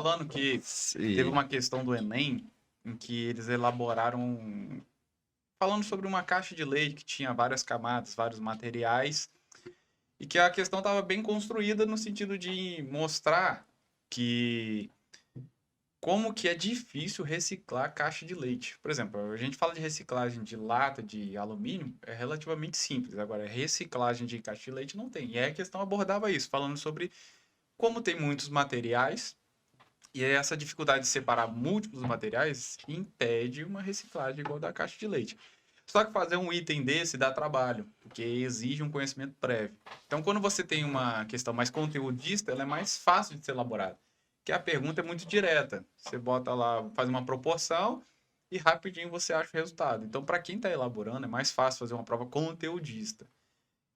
falando que teve uma questão do Enem em que eles elaboraram falando sobre uma caixa de leite que tinha várias camadas, vários materiais, e que a questão estava bem construída no sentido de mostrar que como que é difícil reciclar caixa de leite. Por exemplo, a gente fala de reciclagem de lata, de alumínio, é relativamente simples. Agora, reciclagem de caixa de leite não tem. E aí a questão abordava isso, falando sobre como tem muitos materiais, e essa dificuldade de separar múltiplos materiais impede uma reciclagem igual da caixa de leite. Só que fazer um item desse dá trabalho, porque exige um conhecimento prévio. Então, quando você tem uma questão mais conteudista, ela é mais fácil de ser elaborada. Porque a pergunta é muito direta. Você bota lá, faz uma proporção e rapidinho você acha o resultado. Então, para quem está elaborando, é mais fácil fazer uma prova conteudista.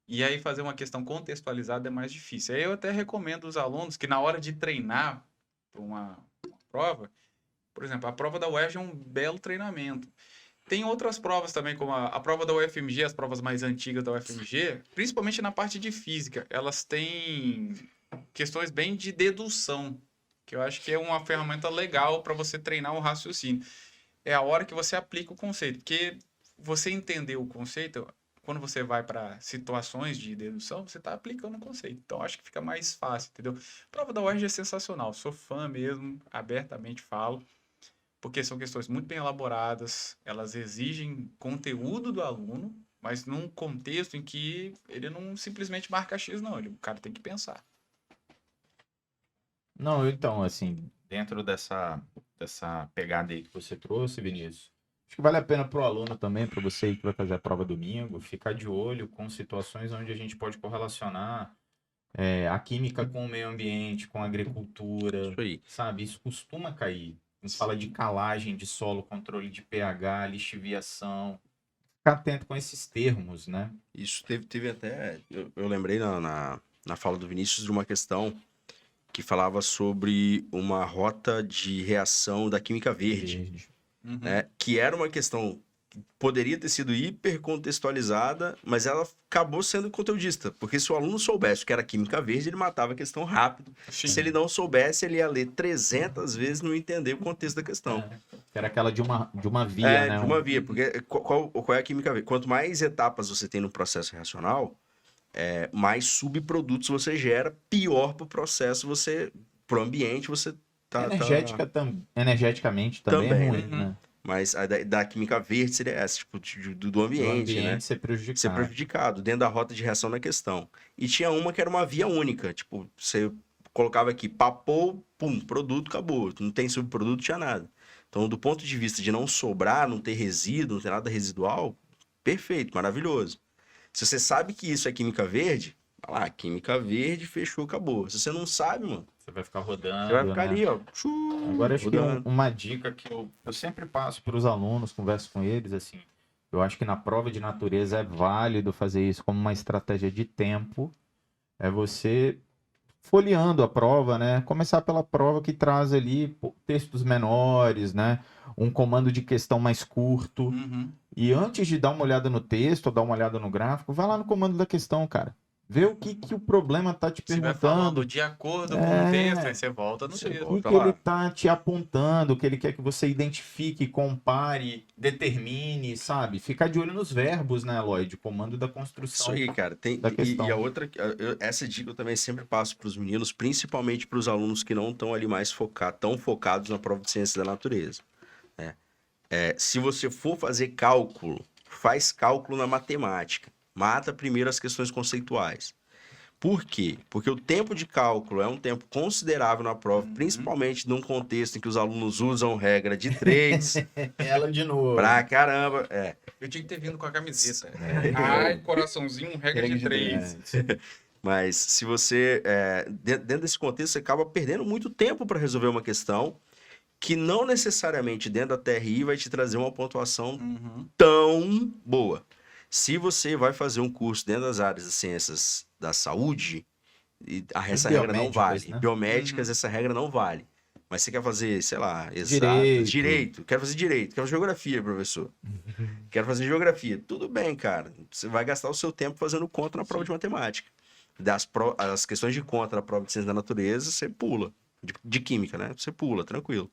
E aí, fazer uma questão contextualizada é mais difícil. Aí eu até recomendo os alunos que, na hora de treinar para uma prova, por exemplo, a prova da UERJ é um belo treinamento. Tem outras provas também, como a prova da UFMG, as provas mais antigas da UFMG, principalmente na parte de física, elas têm questões bem de dedução, que eu acho que é uma ferramenta legal para você treinar o raciocínio. É a hora que você aplica o conceito, porque você entender o conceito, quando você vai para situações de dedução, você está aplicando o conceito. Então, acho que fica mais fácil, entendeu? A prova da UERJ é sensacional, sou fã mesmo, abertamente falo porque são questões muito bem elaboradas, elas exigem conteúdo do aluno, mas num contexto em que ele não simplesmente marca X, não, o cara tem que pensar. Não, então, assim, dentro dessa pegada aí que você trouxe, Vinícius, acho que vale a pena para o aluno também, para você aí que vai fazer a prova domingo, ficar de olho com situações onde a gente pode correlacionar a química com o meio ambiente, com a agricultura, Isso aí. sabe? Isso costuma cair. A gente fala de Sim. calagem de solo, controle de pH, lixiviação. Ficar atento com esses termos, né? Isso teve até. Eu lembrei na fala do Vinícius de uma questão que falava sobre uma rota de reação da química verde, Uhum. né? Que era uma questão que poderia ter sido hipercontextualizada, mas ela acabou sendo conteudista, porque se o aluno soubesse o que era química verde, ele matava a questão rápido. Sim. Se ele não soubesse, ele ia ler 300 vezes e não entender o contexto da questão. Que era aquela de uma via, né? De uma via, porque qual é a química verde? Quanto mais etapas você tem no processo reacional, mais subprodutos você gera, pior para o processo pro ambiente você tá Energeticamente também é também, ruim, né? né? Mas a da química verde seria essa, tipo, do ambiente, né? Ser prejudicado. Ser prejudicado dentro da rota de reação na questão. E tinha uma que era uma via única, tipo, você colocava aqui, papou, pum, produto, acabou. Não tem subproduto, tinha nada. Então, do ponto de vista de não sobrar, não ter resíduo, não ter nada residual, perfeito, maravilhoso. Se você sabe que isso é química verde, vai lá, química verde, fechou, acabou. Se você não sabe, mano, Você vai ficar rodando, você vai ficar né? ali, ó. Agora, acho que rodando. uma dica que eu sempre passo para os alunos, converso com eles, assim, eu acho que na prova de natureza é válido fazer isso como uma estratégia de tempo, é você folheando a prova, né? Começar pela prova que traz ali textos menores, né? Um comando de questão mais curto. Uhum. E antes de dar uma olhada no texto, ou dar uma olhada no gráfico, vai lá no comando da questão, cara. Vê o que o problema tá te Se vai falando perguntando. de acordo com o texto, aí você volta no Você texto. O volta que ele lá. tá te apontando, o que ele quer que você identifique, compare, determine, sabe? Ficar de olho nos verbos, né, Lloyd? Comando da Isso construção aí, cara. da questão. E a outra, essa dica eu também sempre passo para os meninos, principalmente para os alunos que não estão ali mais tão focados na prova de ciência da natureza, né? Se você for fazer cálculo, faz cálculo na matemática. Mata primeiro as questões conceituais. Por quê? Porque o tempo de cálculo é um tempo considerável na prova, principalmente num contexto em que os alunos usam regra de 3. Ela de novo. Pra caramba. Eu tinha que ter vindo com a camiseta. Ai, coraçãozinho, regra de 3. Mas se você, dentro desse contexto, você acaba perdendo muito tempo para resolver uma questão que não necessariamente dentro da TRI vai te trazer uma pontuação tão boa. Se você vai fazer um curso dentro das áreas de ciências da saúde, essa regra não vale. Né? Biomédicas, essa regra não vale. Mas você quer fazer, sei lá, Direito. Quero fazer direito. Quero fazer geografia, professor. Quero fazer geografia. Tudo bem, cara. Você vai gastar o seu tempo fazendo conta na prova de matemática. As questões de conta na prova de ciência da natureza, você pula. De química, né? Você pula, tranquilo.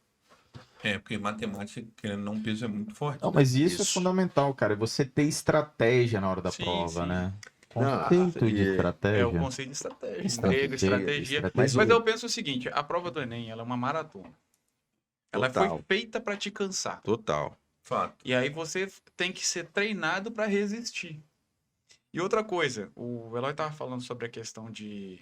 Porque matemática, querendo ou não, peso é muito forte. Não, mas isso é Isso. fundamental, cara. Você ter estratégia na hora da Sim, prova, sim. né? Não, Conceito de e- estratégia. É o conceito de estratégia, Estratégia, emprego, estratégia. Mas Mas eu penso o seguinte, a prova do Enem, ela é uma maratona. Ela Total. foi feita para te cansar. Total. Fato. E aí você tem que ser treinado para resistir. E outra coisa, o Eloy estava falando sobre a questão de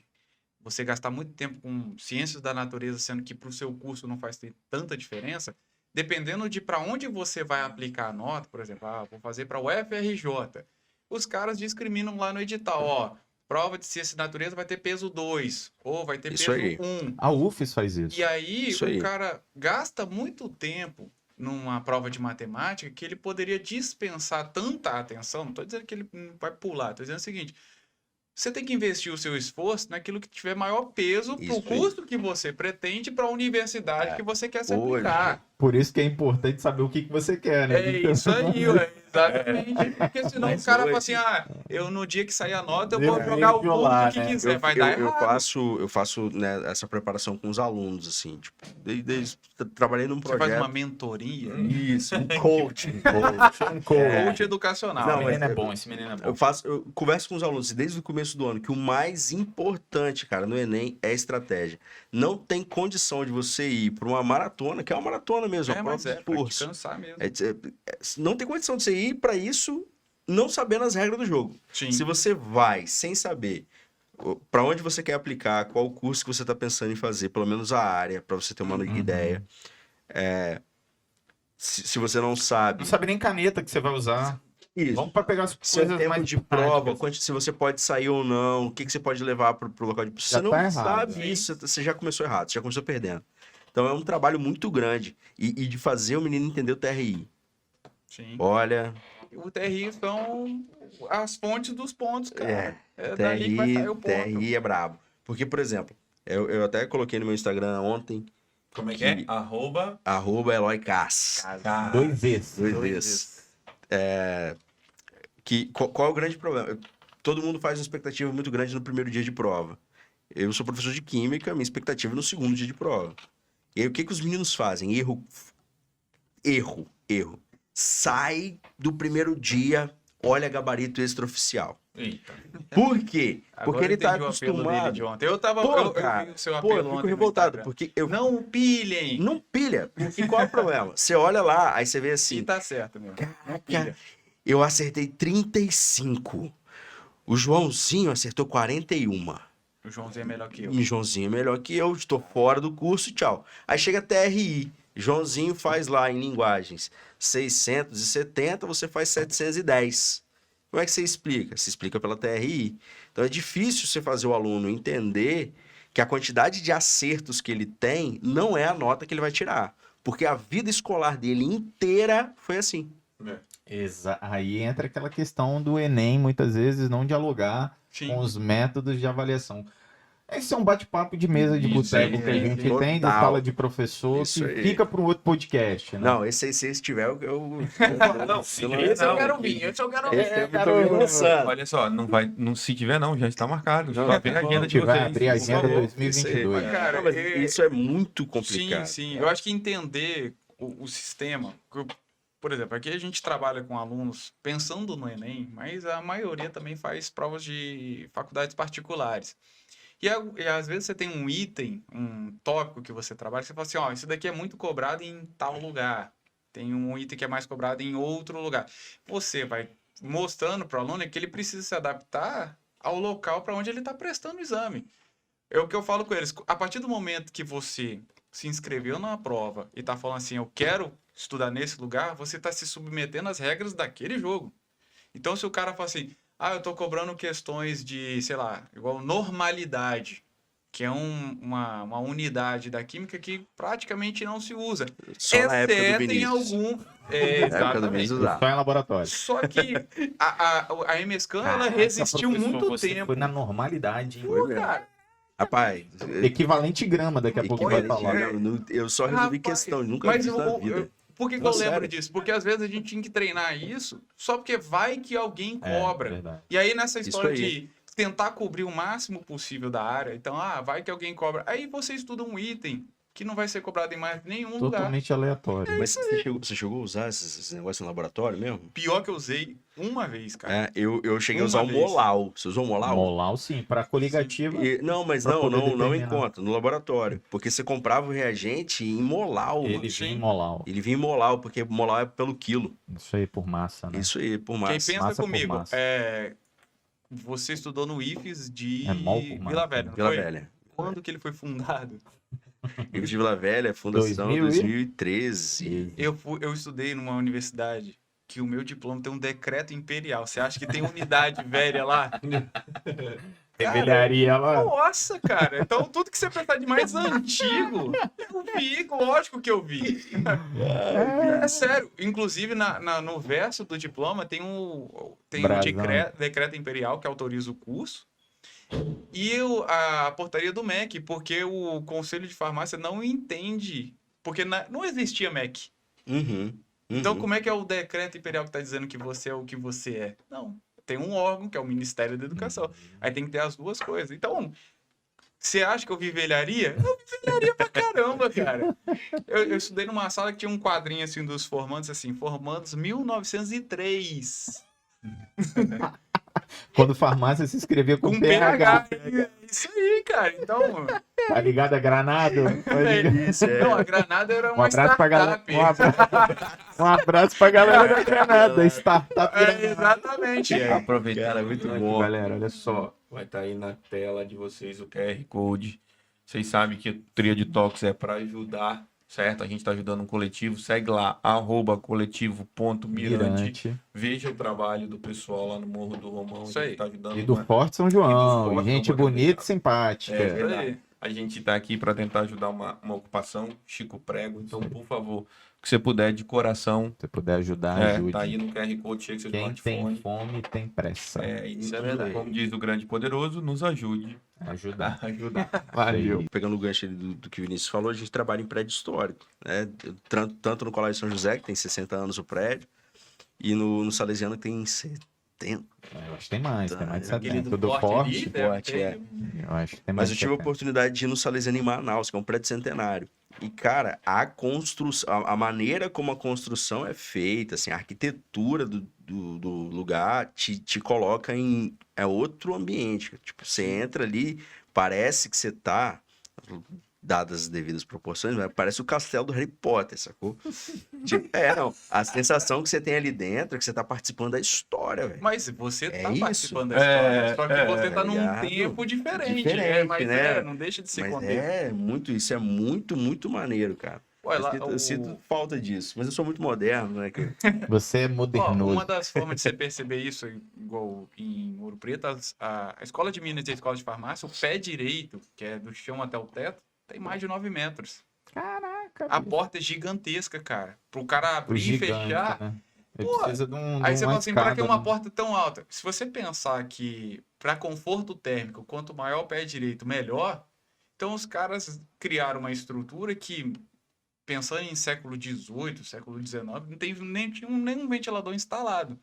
você gastar muito tempo com ciências da natureza, sendo que para o seu curso não faz tanta diferença. Dependendo de para onde você vai aplicar a nota, por exemplo, vou fazer para o FRJ. Os caras discriminam lá no edital, ó, prova de ciência da natureza vai ter peso 2, ou vai ter Isso peso aí. 1. A UFES faz isso. E aí Isso aí. o cara gasta muito tempo numa prova de matemática que ele poderia dispensar tanta atenção. Não estou dizendo que ele vai pular, estou dizendo o seguinte: você tem que investir o seu esforço naquilo que tiver maior peso para o Isso aí. custo que você pretende para a universidade que você quer se Hoje. aplicar. Por isso que é importante saber o que você quer, né? É isso aí, ué, exatamente. Porque senão Mas o cara hoje- fala assim, eu no dia que sair a nota, eu Eu vou vou jogar o violar, ponto que né? quiser. Vai dar eu errado. faço né, essa preparação com os alunos, assim, tipo, trabalhei num Você faz projeto. uma mentoria. Isso, um coaching. Coach educacional. Não, Esse mas menino é bom, esse menino é bom. Eu converso com os alunos desde o começo do ano que o mais importante, cara, no Enem é estratégia. Não tem condição de você ir para uma maratona, que é uma maratona mesmo, uma Mas prova de pra te curso. cansar mesmo. Não tem condição de você ir para isso não sabendo as regras do jogo. Sim. Se você vai sem saber para onde você quer aplicar, qual o curso que você está pensando em fazer, pelo menos a área, para você ter uma ideia. Se você não sabe. Não sabe nem caneta que você vai usar. Isso. Vamos para pegar as Seu coisas tempo mais de prova, práticas. se você pode sair ou não, o que você pode levar para o local de prova. Você Já não tá errado. sabe Sim. isso, você já começou errado, você já começou perdendo. Então é um trabalho muito grande. E de fazer o menino entender o TRI. Sim. Olha, O TRI são as fontes dos pontos, cara. É TRI, dali que vai sair o ponto. TRI é brabo. Porque, por exemplo, eu até coloquei no meu Instagram ontem, Como é que é? Que- @ Eloy Cass. Cara. 2 vezes. Dois Dois vezes. Qual é o grande problema? Todo mundo faz uma expectativa muito grande no primeiro dia de prova. Eu sou professor de química, minha expectativa é no segundo dia de prova. E aí, o que os meninos fazem? Erro. Sai do primeiro dia, olha gabarito extraoficial. Eita. Por quê? Agora Porque ele eu tá entendi o apelo dele acostumado. de ontem. Eu tava. Pô, eu cara, vi o seu Pô, apelo eu fico ontem no revoltado, Instagram. porque eu Não pilhem! não pilha. Porque qual é o problema? Você olha lá, aí você vê assim, Sim, tá certo, meu. Não pilha. eu acertei 35. O Joãozinho acertou 41. O Joãozinho é melhor que eu. O Joãozinho é melhor que eu, estou fora do curso, tchau. Aí chega TRI. Joãozinho faz lá em linguagens 670, você faz 710. Como é que você explica? Se explica pela TRI. Então é difícil você fazer o aluno entender que a quantidade de acertos que ele tem não é a nota que ele vai tirar. Porque a vida escolar dele inteira foi assim. Aí entra aquela questão do Enem, muitas vezes, não dialogar Sim. com os métodos de avaliação. Esse é um bate-papo de mesa de Isso boteco aí, que a gente total. tem, de sala de professor, Isso que aí. fica para um outro podcast, né? Não, esse aí, se tiver, eu Não, se eu tiver, Esse eu não. quero vir, esse eu quero Esse vir. eu tô me lançando. Olha só, se tiver não, já está marcado. Não, Só abre a agenda de gente vai vocês. abrir a por agenda favor. 2022. Isso aí. Cara, Não, mas isso é muito Sim, complicado. sim. Eu acho que entender o sistema. Por exemplo, aqui a gente trabalha com alunos pensando no Enem, mas a maioria também faz provas de faculdades particulares. E às vezes você tem um item, um tópico que você trabalha, que você fala assim, ó, isso daqui é muito cobrado em tal lugar. Tem um item que é mais cobrado em outro lugar. Você vai mostrando para o aluno que ele precisa se adaptar ao local para onde ele está prestando o exame. É o que eu falo com eles. A partir do momento que você se inscreveu na prova e está falando assim, eu quero estudar nesse lugar, você está se submetendo às regras daquele jogo. Então, se o cara fala assim, eu estou cobrando questões de, sei lá, igual normalidade, que é uma unidade da química que praticamente não se usa. Só na época do Exceto em Vinícius. algum... Na época do Exatamente. Vinícius Só usava. em laboratório. Só que a MScan, ela resistiu Professor, muito você tempo. Foi na normalidade, hein? Foi mesmo. Cara, Rapaz, Equivalente grama, daqui a pouco vai falar. eu só resolvi Rapaz, questão, nunca mas vi isso na vida. por que eu Não, lembro sério. disso? Porque às vezes a gente tinha que treinar isso só porque vai que alguém É, cobra. verdade. E aí nessa história Isso aí. de tentar cobrir o máximo possível da área. Então, vai que alguém cobra. Aí você estuda um item que não vai ser cobrado em mais nenhum lugar. Totalmente aleatório. Mas você chegou a usar esses negócios no laboratório mesmo? Pior que eu usei uma vez, cara. Eu cheguei a Uma usar o vez. Molau. Você usou o Molau? Molau, sim. Para coligativa. Não, mas Pra não poder em determinar. conta, no laboratório. Porque você comprava o reagente em Molau. Ele mano. vinha em Molau. Ele vinha em Molau, porque Molau é pelo quilo. Isso aí por massa, né? Isso aí, por Quem massa. pensa Massa por comigo, massa. você estudou no IFES de É mol por massa. Vila Velha, não Vila foi? Velha. Quando que ele foi fundado? Livro de Vila Velha, fundação 2013. Eu estudei numa universidade que o meu diploma tem um decreto imperial. Você acha que tem unidade velha lá? Velharia lá. Nossa, cara. Então, tudo que você pensar de mais antigo, eu vi, lógico que eu vi. É sério. Inclusive, no verso do diploma tem um Brasão. decreto imperial que autoriza o curso. E a portaria do MEC, porque o Conselho de Farmácia não entende. Porque não existia MEC. Então, como é que é o decreto imperial que está dizendo que você é o que você é? Não. Tem um órgão, que é o Ministério da Educação. Aí tem que ter as duas coisas. Então, você acha que eu vi velharia? Eu vi velharia pra caramba, cara. Eu estudei numa sala que tinha um quadrinho assim dos formandos, assim, formandos 1903. Quando farmácia se escrevia com PH. Isso aí, cara. Então, Tá ligado a Granado? não, a Granada era Um uma abraço pra galera. startup. Um abraço pra galera da Granada. Startup. Exatamente. Aproveitando. Cara, muito aqui, bom. Galera, olha só. Vai estar aí na tela de vocês o QR Code. Vocês sabem que o Tríade Talks é para ajudar, certo? A gente está ajudando um coletivo. Segue lá, @coletivo.mirante. Veja o trabalho do pessoal lá no Morro do Romão. Isso a aí. gente tá ajudando E do uma- Forte São E do João. Forte Gente São João. bonita e simpática. É Isso aí. verdade. A gente está aqui para tentar ajudar uma ocupação, Chico Prego. Então, por favor, o que você puder de coração, Se puder ajudar, ajude. tá aí no QR Code, chega seu Quem tem smartphone. fome tem pressa. E Isso é verdade. como diz o grande e poderoso, nos ajude Ajudar. a ajudar. Valeu. Pegando o gancho ali do que o Vinícius falou, a gente trabalha em prédio histórico, né? Tanto no Colégio São José, que tem 60 anos o prédio, e no Salesiano, que tem 70. Eu acho que tem mais de Aquele 70. do Do Forte Forte, ali, deve Forte, ter. eu acho que tem Mas mais eu de tive a 70. oportunidade de ir no Salesiano em Manaus, que é um prédio centenário. E, cara, a construção, a maneira como a construção é feita, assim, a arquitetura do lugar te coloca em outro ambiente. Tipo, você entra ali, parece que você tá, dadas as devidas proporções, mas parece o castelo do Harry Potter, sacou? Tipo, não. A sensação que você tem ali dentro é que você tá participando da história, velho. Mas você tá isso. participando da história. Só que você tá num ligado? tempo diferente. Diferente, Mas né? não deixa de ser Mas contexto. isso é muito, muito maneiro, cara. Olha lá, Eu sinto falta disso, mas eu sou muito moderno, né? Você é modernoso. uma das formas de você perceber isso, igual em Ouro Preto, a Escola de Minas e a Escola de Farmácia, o pé direito, que é do chão até o teto, tem mais de 9 metros. Caraca. A porta é gigantesca, cara. Pro cara O abrir e gigante, fechar. né? Ele Pô, precisa de um. Aí de você uma fala assim, pra que escada, uma né? porta tão alta? Se você pensar que para conforto térmico, quanto maior o pé direito, melhor. Então os caras criaram uma estrutura que, pensando em século XVIII, século XIX, não tem nenhum ventilador instalado.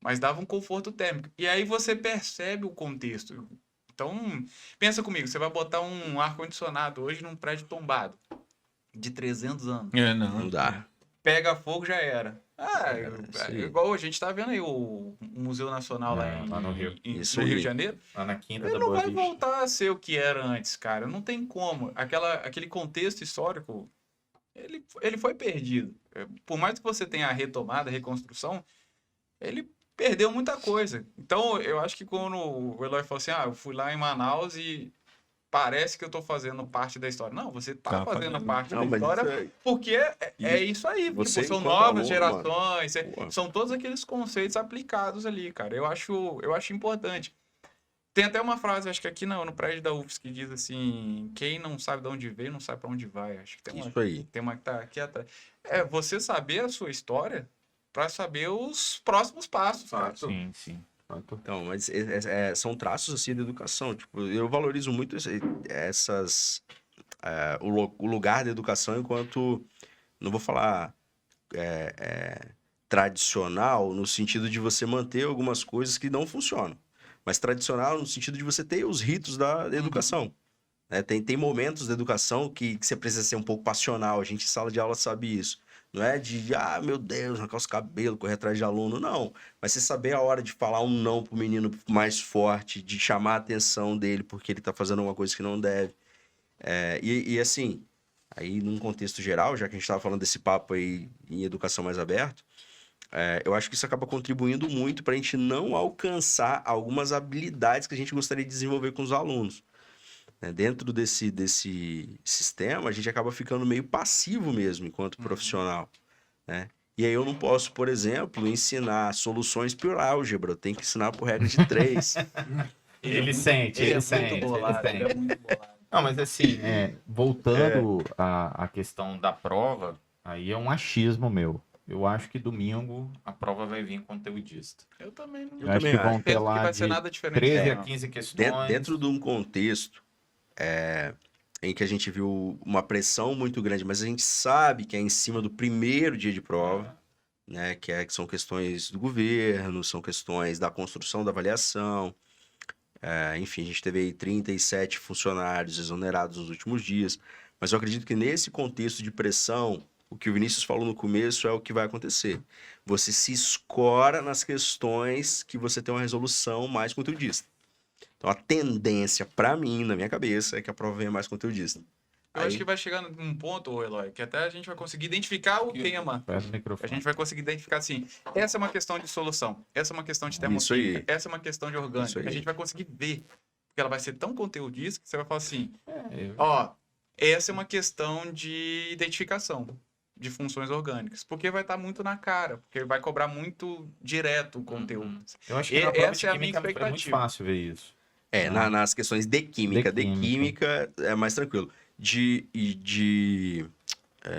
Mas dava um conforto térmico. E aí você percebe o contexto. Então, pensa comigo, você vai botar um ar-condicionado hoje num prédio tombado de 300 anos. Não dá. Pega fogo, já era. sim. Igual a gente tá vendo aí o Museu Nacional lá no Rio. Isso no aí. Rio de Janeiro. Lá na quinta Ele da não Boa vai Vista. voltar a ser o que era antes, cara. Não tem como. Aquele contexto histórico, ele foi perdido. Por mais que você tenha a retomada, a reconstrução, ele perdeu muita coisa. Então, eu acho que quando o Eloy falou assim, eu fui lá em Manaus e parece que eu tô fazendo parte da história. Não, você tá fazendo parte da história porque é isso aí. Você, Tipo, são enquanto novas aluno, gerações, Pô. são todos aqueles conceitos aplicados ali, cara. Eu acho importante. Tem até uma frase, acho que aqui no prédio da UFS, que diz assim, quem não sabe de onde veio, não sabe para onde vai. Acho que tem uma, Isso aí. tem uma que tá aqui atrás. É você saber a sua história para saber os próximos passos. cara. Sim, sim. Então, mas são traços assim da educação. Tipo, eu valorizo muito o lugar da educação enquanto, não vou falar tradicional, no sentido de você manter algumas coisas que não funcionam. mas tradicional no sentido de você ter os ritos da educação. Né? Tem momentos da educação que você precisa ser um pouco passional, a gente em sala de aula sabe isso. Não é de, meu Deus, arrancar os cabelos, correr atrás de aluno, não. Mas você saber a hora de falar um não pro menino mais forte, de chamar a atenção dele porque ele tá fazendo alguma coisa que não deve. E assim, aí num contexto geral, já que a gente tava falando desse papo aí em educação mais aberto, eu acho que isso acaba contribuindo muito para a gente não alcançar algumas habilidades que a gente gostaria de desenvolver com os alunos. Dentro desse sistema, a gente acaba ficando meio passivo mesmo, enquanto profissional, né? E aí eu não posso, por exemplo, ensinar soluções por álgebra, eu tenho que ensinar por regra de 3. Ele sente. Muito bolado. Não, mas assim, voltando à questão da prova, aí é um achismo meu. Eu acho que domingo a prova vai vir conteudista. Eu também não. Eu acho que vão ter Penso que lá vai ser de nada diferente. 13 a não. 15 questões. Dentro de um contexto em que a gente viu uma pressão muito grande, mas a gente sabe que é em cima do primeiro dia de prova, né? Que são questões do governo, são questões da construção da avaliação. Enfim, a gente teve aí 37 funcionários exonerados nos últimos dias. Mas eu acredito que nesse contexto de pressão, o que o Vinícius falou no começo é o que vai acontecer. Você se escora nas questões que você tem uma resolução mais conteudista. Então, a tendência, para mim, na minha cabeça, é que a prova venha mais conteudista. Eu acho que vai chegar num ponto, Eloy, que até a gente vai conseguir identificar o tema. Perto do A microfone. gente vai conseguir identificar assim, essa é uma questão de solução, essa é uma questão de termodinâmica, essa é uma questão de Isso orgânica. aí. A gente vai conseguir ver, porque ela vai ser tão conteudista que você vai falar assim, Eu- ó, essa é uma questão de identificação de funções orgânicas, porque vai estar muito na cara, porque vai cobrar muito direto o conteúdo. Eu acho que na prova Essa de é a minha química é muito expectativa. fácil ver isso. Nas questões de química. De De química. química é mais tranquilo. De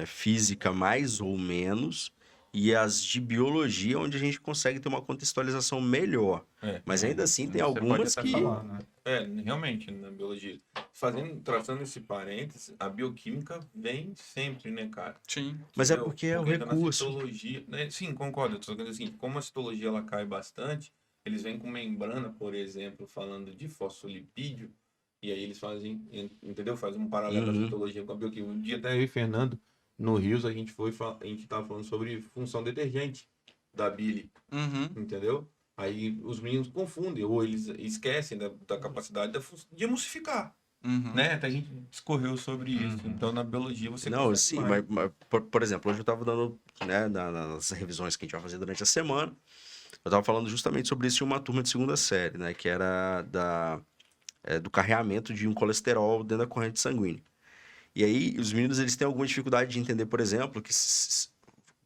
física, mais ou menos. E as de biologia, onde a gente consegue ter uma contextualização melhor. Mas ainda assim, tem Você pode algumas até que... falar, né? Realmente, na biologia. Traçando esse parênteses, a bioquímica vem sempre, né, cara? Sim. Mas é Entendeu? porque é o Porque na recurso. citologia, né? Sim, concordo. Eu tô dizendo assim, como a citologia ela cai bastante, eles vêm com membrana, por exemplo, falando de fosfolipídio, e aí eles fazem, entendeu? Fazem um paralelo da citologia com a bioquímica. Um dia até eu e Fernando, no Rios, a gente tava falando sobre função detergente da bile, Uhum. entendeu? Aí os meninos confundem, ou eles esquecem da capacidade de emulsificar, Uhum. né? Até a gente discorreu sobre isso. Então, na biologia, você Não, consegue sim, mais. mas por exemplo, hoje eu estava dando, né, nas revisões que a gente vai fazer durante a semana, eu estava falando justamente sobre isso em uma turma de segunda série, né, que era do carreamento de um colesterol dentro da corrente sanguínea. E aí, os meninos, eles têm alguma dificuldade de entender, por exemplo, que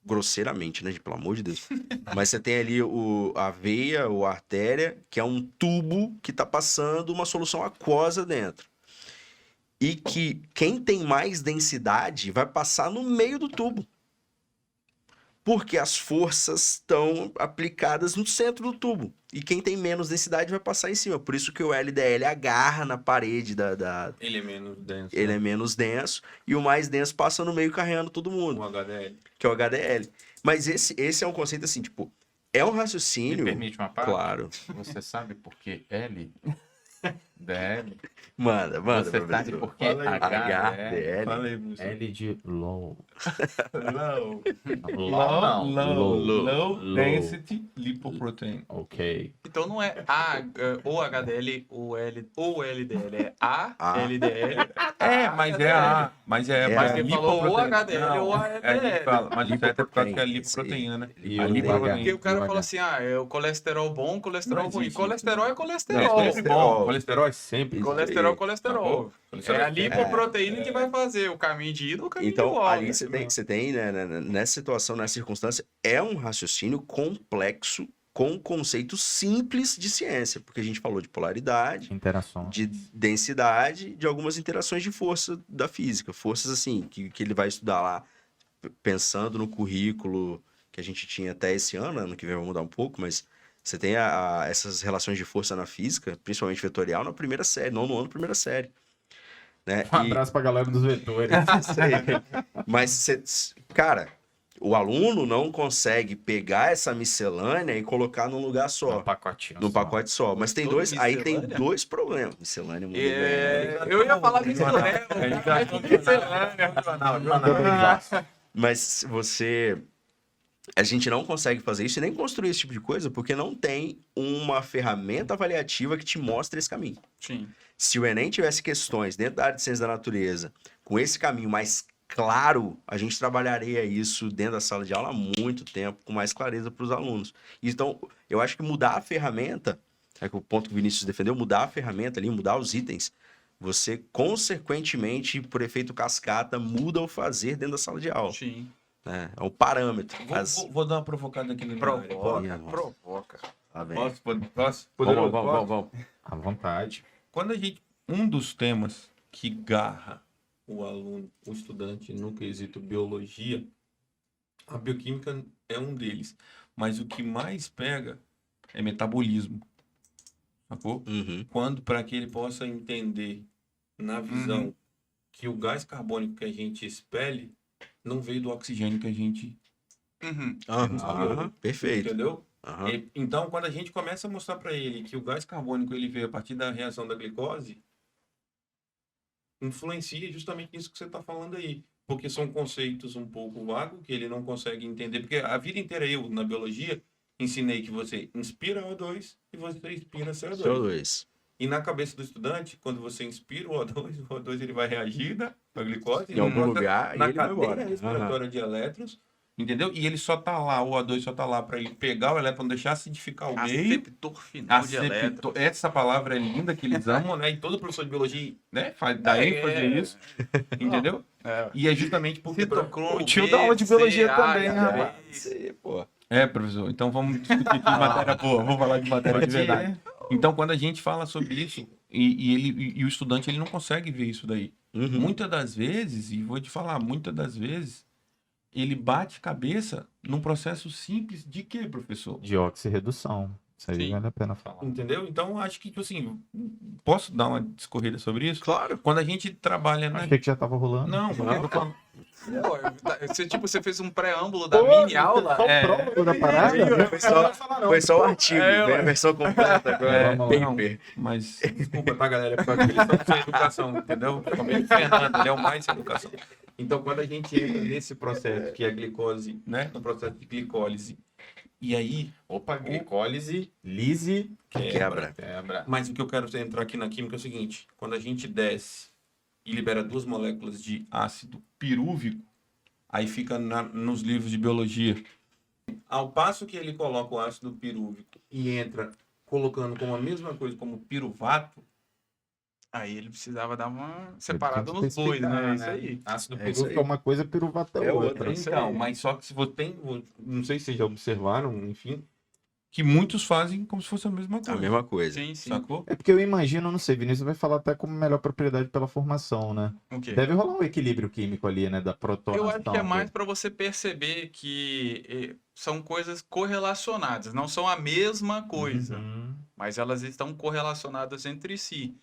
grosseiramente, né, pelo amor de Deus, mas você tem ali a veia ou a artéria, que é um tubo que está passando uma solução aquosa dentro. E que quem tem mais densidade vai passar no meio do tubo. Porque as forças estão aplicadas no centro do tubo. E quem tem menos densidade vai passar em cima. Por isso que o LDL agarra na parede Ele é menos denso. Ele é menos denso. E o mais denso passa no meio carregando todo mundo. O HDL. Que é o HDL. Mas esse é um conceito assim, tipo... É um raciocínio... Me permite uma parte? Claro. Você sabe por que L? DL? Manda, Você professor. sabe por que Fala aí. HDL? Fala aí, professor. L de low. Low. Low não. Low density lipoprotein. Ok. Então não é o HDL ou LDL, é a LDL. Mas Porque falou o HDL Não, ou a a gente LDL. fala, mas isso é até por causa que é Lipoproteína, lipoproteína, né? E A o lipoproteína. Porque o cara e o fala H. assim, é o colesterol bom, colesterol Não ruim. existe Colesterol é Não, colesterol. é sempre bom. Colesterol é sempre bom. Colesterol é aí. colesterol. Colesterol É a sempre lipoproteína que vai fazer o caminho de ida ou o caminho de Então, volta. ali você tem, né, nessa situação, nessa circunstância, é um raciocínio complexo com conceitos simples de ciência, porque a gente falou de polaridade, Interação. de densidade, de algumas interações de força da física. Forças, assim, que ele vai estudar lá, pensando no currículo que a gente tinha até esse ano que vem vai mudar um pouco, mas você tem essas relações de força na física, principalmente vetorial, na primeira série, nono ano, primeira série. Né? Um abraço pra galera dos vetores. Mas, cara, O aluno não consegue pegar essa miscelânea e colocar num lugar só. Um pacotinho. Num pacote só. Mas tem Gostou dois. de Aí tem miscelânea? 2 problemas. Miscelânea muito bem. Eu ia falar miscelânea. Mas a gente não consegue fazer isso e nem construir esse tipo de coisa porque não tem uma ferramenta avaliativa que te mostre esse caminho. Sim. Se o Enem tivesse questões dentro da área de ciência da natureza com esse caminho mais claro, a gente trabalharia isso dentro da sala de aula há muito tempo, com mais clareza para os alunos. Então, eu acho que mudar a ferramenta, é o ponto que o Vinícius defendeu, mudar a ferramenta ali, mudar os itens, você, consequentemente, por efeito cascata, muda o fazer dentro da sala de aula. Sim. É um parâmetro. Vou dar uma provocada aqui no Provoca, provoca. Tá bem. Posso? Vamos. À vontade. Quando um dos temas que garra o aluno, o estudante no quesito biologia, a bioquímica é um deles. Mas o que mais pega é metabolismo. Sacou? Uhum. Para que ele possa entender na visão que o gás carbônico que a gente expele não veio do oxigênio que a gente... Perfeito. Entendeu? Aham. Então, quando a gente começa a mostrar para ele que o gás carbônico ele veio a partir da reação da glicose, influencia justamente nisso que você está falando aí. Porque são conceitos um pouco vagos, que ele não consegue entender. Porque a vida inteira eu, na biologia, ensinei que você inspira O2 e você expira CO2. CO2. E na cabeça do estudante, quando você inspira o O2 ele vai reagir com a glicose. Em algum lugar, e na ele vai embora. cadeia respiratória de elétrons, entendeu? E ele só tá lá, o O2 só tá lá para ele pegar o elétron, deixar acidificar o meio. Aceptor final de elétrons. Essa palavra é linda que eles amam, né? E todo professor de biologia, né, dá ênfase nisso, entendeu? E é justamente porque Citocromo, o tio dá aula de biologia BCA, também, rapaz. Pô. Professor, então vamos discutir aqui de matéria boa, vamos falar de matéria de verdade. Então, quando a gente fala sobre isso, e o estudante ele não consegue ver isso daí. Muitas das vezes, e vou te falar, muitas das vezes, ele bate cabeça num processo simples de quê, professor? De oxirredução. Isso aí Sim. vale a pena falar. Entendeu? Então, acho que, tipo assim, posso dar uma discorrida sobre isso? Claro. Quando a gente trabalha na... Achei que já tava rolando. Não, porque eu tô falando... Você fez um preâmbulo da mini aula. Prólogo da parada? Foi só o artigo, vem a versão completa agora. Vamos lá. Paper. Mas, desculpa, tá, galera? Porque eles estão sem educação, entendeu? Também o Fernando, ele é o mais sem educação. Então, quando a gente entra nesse processo, que é a glicose, né? No processo de glicólise, e aí... Opa, glicólise, lise, Quebra. Mas o que eu quero entrar aqui na química é o seguinte. Quando a gente desce e libera 2 moléculas de ácido pirúvico, aí fica nos livros de biologia. Ao passo que ele coloca o ácido pirúvico e entra colocando como a mesma coisa como piruvato, Aí ele precisava dar uma separada nos dois, né? É isso aí. Ácido É isso pirúvico é uma coisa, piruvato é É outra. outra. Então, mas só que se você tem, não sei se vocês já observaram, enfim, que muitos fazem como se fosse a mesma coisa. A mesma coisa. Sim, sim. Sacou? É porque eu imagino, não sei, Vinícius vai falar até como melhor propriedade pela formação, né? O quê? Deve rolar um equilíbrio químico ali, né? Da protonação. Eu acho que é mais para você perceber que são coisas correlacionadas, não são a mesma coisa, Uhum. mas elas estão correlacionadas entre si.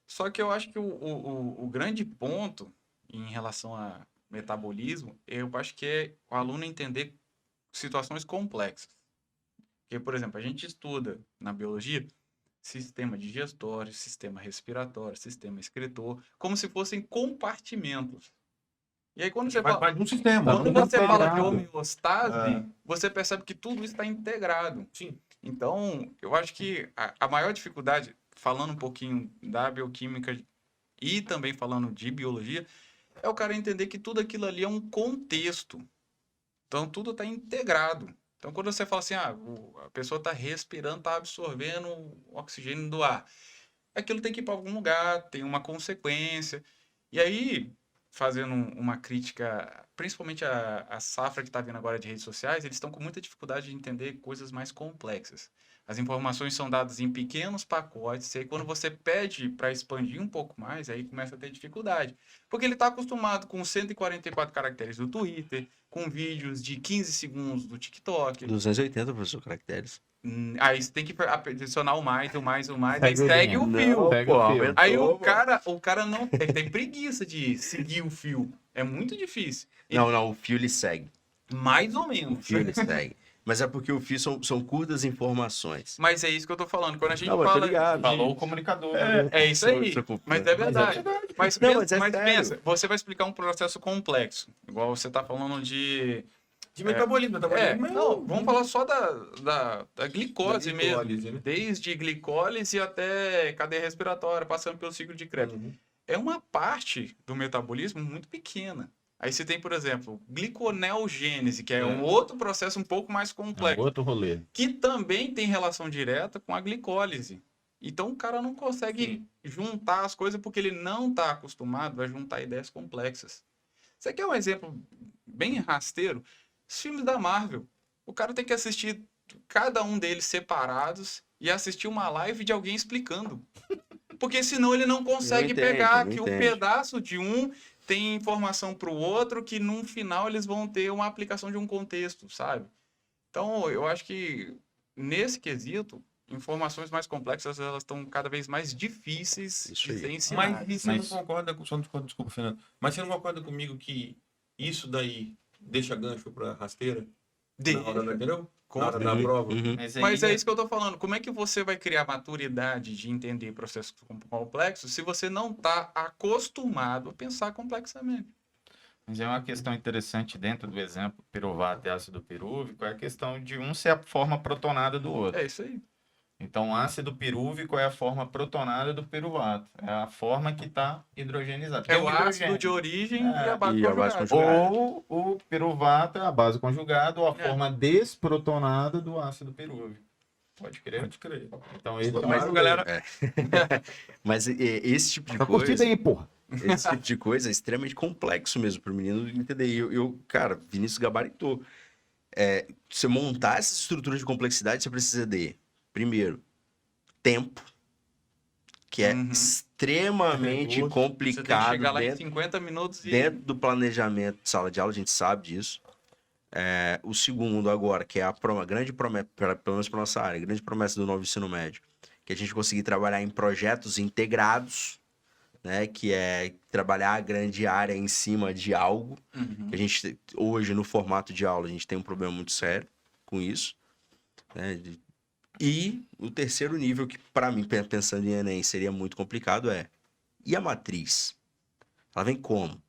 Só que eu acho que o grande ponto em relação a metabolismo, eu acho que é o aluno entender situações complexas. Porque, por exemplo, a gente estuda na biologia sistema digestório, sistema respiratório, sistema excretor, como se fossem compartimentos. E aí quando você Faz fala, parte de um sistema. quando tudo você fala de integrado. homeostase, você percebe que tudo está integrado. Sim. Então, eu acho que a maior dificuldade, falando um pouquinho da bioquímica e também falando de biologia, é o cara entender que tudo aquilo ali é um contexto. Então, tudo está integrado. Então, quando você fala assim, a pessoa está respirando, está absorvendo o oxigênio do ar, aquilo tem que ir para algum lugar, tem uma consequência. E aí, fazendo uma crítica, principalmente a safra que está vindo agora de redes sociais, eles estão com muita dificuldade de entender coisas mais complexas. As informações são dadas em pequenos pacotes, e aí quando você pede para expandir um pouco mais, aí começa a ter dificuldade. Porque ele está acostumado com 144 caracteres do Twitter, com vídeos de 15 segundos do TikTok. 280, professor, caracteres. Aí você tem que adicionar o mais, Segue aí o segue o link. fio. Não, segue o fio. Aí o cara não ele tem preguiça de seguir o fio. É muito difícil. Não, o fio ele segue. Mais ou O menos. fio ele segue. Mas é porque o fio são curtas informações. Mas é isso que eu tô falando. Quando a gente Não, mas tô fala. ligado. Falou o comunicador. né? É isso aí. Mas é verdade. Mas, Não, pensa, mas é mas sério. pensa, você vai explicar um processo complexo. Igual você tá falando de. De metabolismo, Não, vamos falar só da glicose Da mesmo. glicólise, né? Desde glicólise até cadeia respiratória, passando pelo ciclo de Krebs. É uma parte do metabolismo muito pequena. Aí você tem, por exemplo, gliconeogênese, que é um outro processo um pouco mais É um complexo, outro rolê. que também tem relação direta com a glicólise. Então o cara não consegue juntar as coisas porque ele não está acostumado a juntar ideias complexas. Você quer um exemplo bem rasteiro? Os filmes da Marvel. O cara tem que assistir cada um deles separados e assistir uma live de alguém explicando. Porque senão ele não consegue pegar que um pedaço de um tem informação para o outro que no final eles vão ter uma aplicação de um contexto, sabe? Então, eu acho que nesse quesito, informações mais complexas elas estão cada vez mais difíceis de ser ensinadas. Mas você não concorda com... Desculpa, Fernando. Mas você não concorda comigo que isso daí deixa gancho para rasteira? Na hora da, entendeu? Na hora da prova. Mas é isso que eu tô falando. Como é que você vai criar maturidade de entender processos complexos se você não está acostumado a pensar complexamente? Mas é uma questão interessante dentro do exemplo piruvato e ácido pirúvico, é a questão de um ser a forma protonada do outro. É isso aí. Então, ácido pirúvico é a forma protonada do piruvato. É a forma que está hidrogenizada. É o ácido de origem e a base conjugada. Ou o piruvato é a base conjugada ou a forma desprotonada do ácido pirúvico. Pode crer? Pode crer. Então, ele Mas, galera. Mas esse tipo de tá coisa... curtindo aí, porra. Esse tipo de coisa é extremamente complexo mesmo para o menino entender. E cara, Vinícius gabaritou. Você montar essa estrutura de complexidade, você precisa de, primeiro, tempo, que é extremamente complicado. Você tem que chegar lá em 50 minutos dentro do planejamento de sala de aula, a gente sabe disso. O segundo agora, que é a grande promessa, pelo menos para nossa área, a grande promessa do novo ensino médio, que a gente conseguir trabalhar em projetos integrados, né, que é trabalhar a grande área em cima de algo. Que a gente, hoje, no formato de aula, a gente tem um problema muito sério com isso. Né? E o terceiro nível, que para mim, pensando em Enem, seria muito complicado, e a matriz? Ela vem como?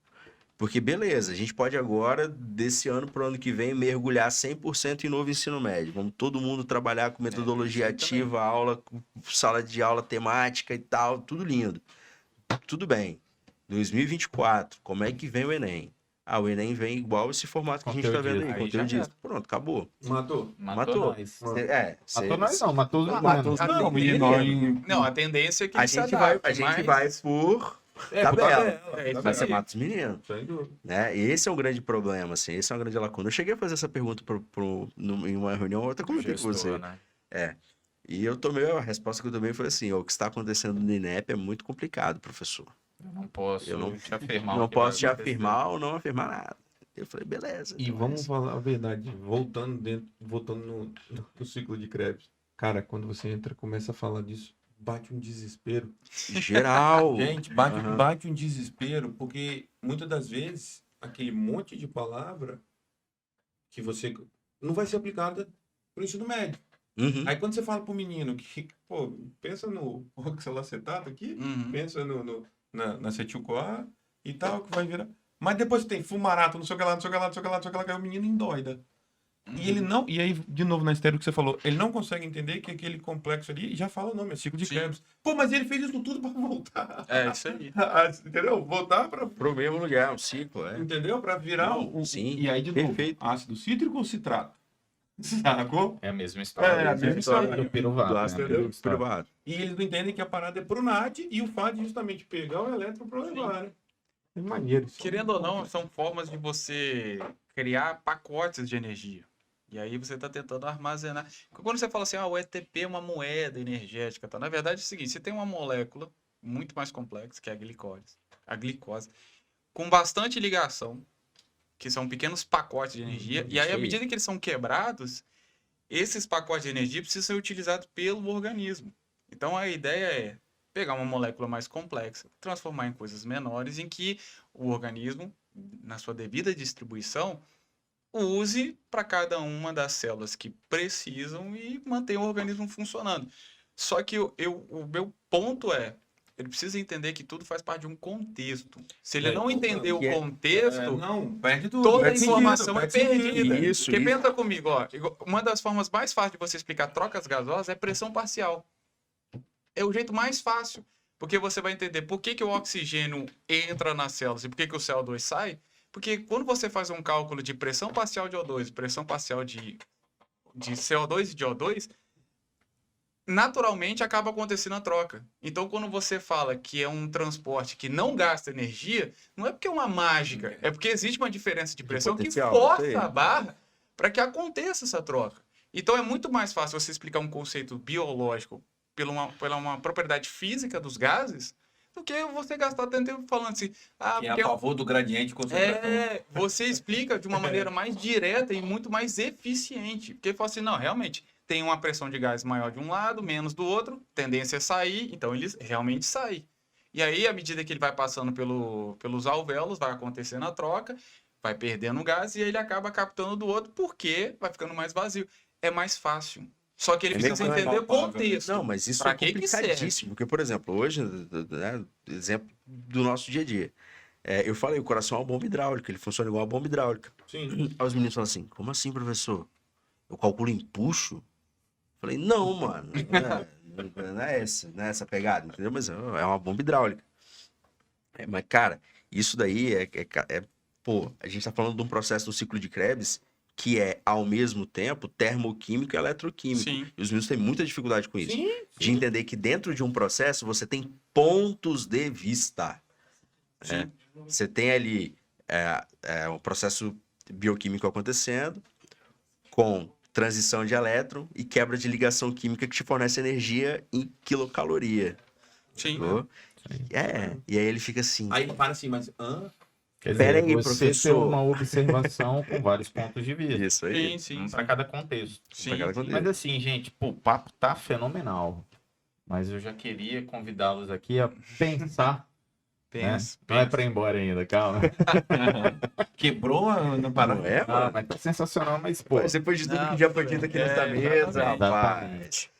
Porque, beleza, a gente pode agora, desse ano para o ano que vem, mergulhar 100% em novo ensino médio. Vamos todo mundo trabalhar com metodologia ativa, aula, sala de aula temática e tal, tudo lindo. Tudo bem. 2024, como é que vem o Enem? O Enem vem igual esse formato que a gente tá vendo aí, conteudista. Pronto, acabou. Matou. Matou nós. Matou nós não, matou os matou meninos. Não, a tendência é que a gente vai por tabela. Vai ser mata os meninos. Né? Esse é um grande problema, assim. Esse é uma grande lacuna. Eu cheguei a fazer essa pergunta em uma reunião, eu até comentei com você. Né? E a resposta que eu tomei foi assim, o que está acontecendo no INEP é muito complicado, professor. Eu não posso te afirmar. Não posso te afirmar ou não afirmar nada. Eu falei, beleza. E vamos falar a verdade, voltando no ciclo de Krebs. Cara, quando você entra, começa a falar disso, bate um desespero. Geral. Gente, bate um desespero, porque muitas das vezes, aquele monte de palavra que você não vai ser aplicada pro ensino médio. Aí quando você fala pro menino que, pensa no oxalacetato aqui, pensa na acetil-CoA e tal, que vai virar. Mas depois tem fumarato, não sei o que lá, que aí o menino endoida. E ele não, e aí, de novo, na estéreo que você falou, ele não consegue entender que aquele complexo ali, já fala o nome, é ciclo de Krebs. Mas ele fez isso tudo para voltar. É, isso aí. Entendeu? Voltar pro mesmo lugar, um ciclo, Entendeu? Para virar Sim, e aí, de novo, ácido cítrico ou citrato? Sacou? É a mesma história. É a mesma história do piruvato. E eles não entendem que a parada é pro NAD e o FAD justamente pegar o elétron para levar, né? É maneiro. Querendo ou não, são formas de você criar pacotes de energia. E aí você está tentando armazenar. Quando você fala assim, o ETP é uma moeda energética, tá? Na verdade é o seguinte, você tem uma molécula muito mais complexa, que é a glicose, com bastante ligação, que são pequenos pacotes de energia, e aí, à medida que eles são quebrados, esses pacotes de energia precisam ser utilizados pelo organismo. Então, a ideia é pegar uma molécula mais complexa, transformar em coisas menores, em que o organismo, na sua devida distribuição, use para cada uma das células que precisam e mantenha o organismo funcionando. Só que o meu ponto é, ele precisa entender que tudo faz parte de um contexto. Se ele não entender o contexto, não, perde tudo. toda a Perde informação é sentido, perde perdida. sentido. Isso, Porque isso. pensa comigo, ó, uma das formas mais fáceis de você explicar trocas gasosas é pressão parcial. É o jeito mais fácil. Porque você vai entender por que o oxigênio entra nas células e por que o CO2 sai. Porque quando você faz um cálculo de pressão parcial de O2, pressão parcial de CO2 e de O2, naturalmente acaba acontecendo a troca. Então, quando você fala que é um transporte que não gasta energia, não é porque é uma mágica, é porque existe uma diferença de pressão que potencial, força a barra para que aconteça essa troca. Então, é muito mais fácil você explicar um conceito biológico pela uma propriedade física dos gases do que você gastar tanto tempo falando assim... Que é a favor do gradiente de concentração. Você explica de uma maneira mais direta e muito mais eficiente. Porque fala assim, não, realmente... Tem uma pressão de gás maior de um lado, menos do outro, tendência a sair, então eles realmente saem. E aí, à medida que ele vai passando pelos alvéolos, vai acontecendo a troca, vai perdendo gás e ele acaba captando do outro, porque vai ficando mais vazio. É mais fácil. Só que ele precisa entender o contexto. Não, mas isso Pra é que complicadíssimo. serve? Porque, por exemplo, hoje, né, exemplo do nosso dia a dia. Eu falei, o coração é uma bomba hidráulica, ele funciona igual uma bomba hidráulica. Sim. Aí os meninos falam assim, como assim, professor? Eu calculo empuxo? Falei, não, mano, não é essa pegada, entendeu? Mas é uma bomba hidráulica. Mas, cara, isso daí pô, a gente tá falando de um processo do ciclo de Krebs que é, ao mesmo tempo, termoquímico e eletroquímico. Sim. E os meninos têm muita dificuldade com isso. Sim, De entender que dentro de um processo você tem pontos de vista. Sim. Você tem ali um processo bioquímico acontecendo com transição de elétron e quebra de ligação química que te fornece energia em quilocaloria. Sim. Sacou? E aí ele fica assim. Aí para assim, mas... Quer Pera dizer, aí, você professor. ter uma observação com vários pontos de vista. Isso aí. Sim, sim. Um para cada contexto. Sim, pra cada sim. contexto. Mas assim, gente, pô, o papo tá fenomenal. Mas eu já queria convidá-los aqui a pensar. Pensa, Não é pensa. para ir embora ainda, calma. Quebrou na parada. Não é, Ah, mano? mas tá sensacional, mas pô. Mas depois de tudo Não, que já tudo foi bem. dito aqui nessa mesa, Exatamente. rapaz.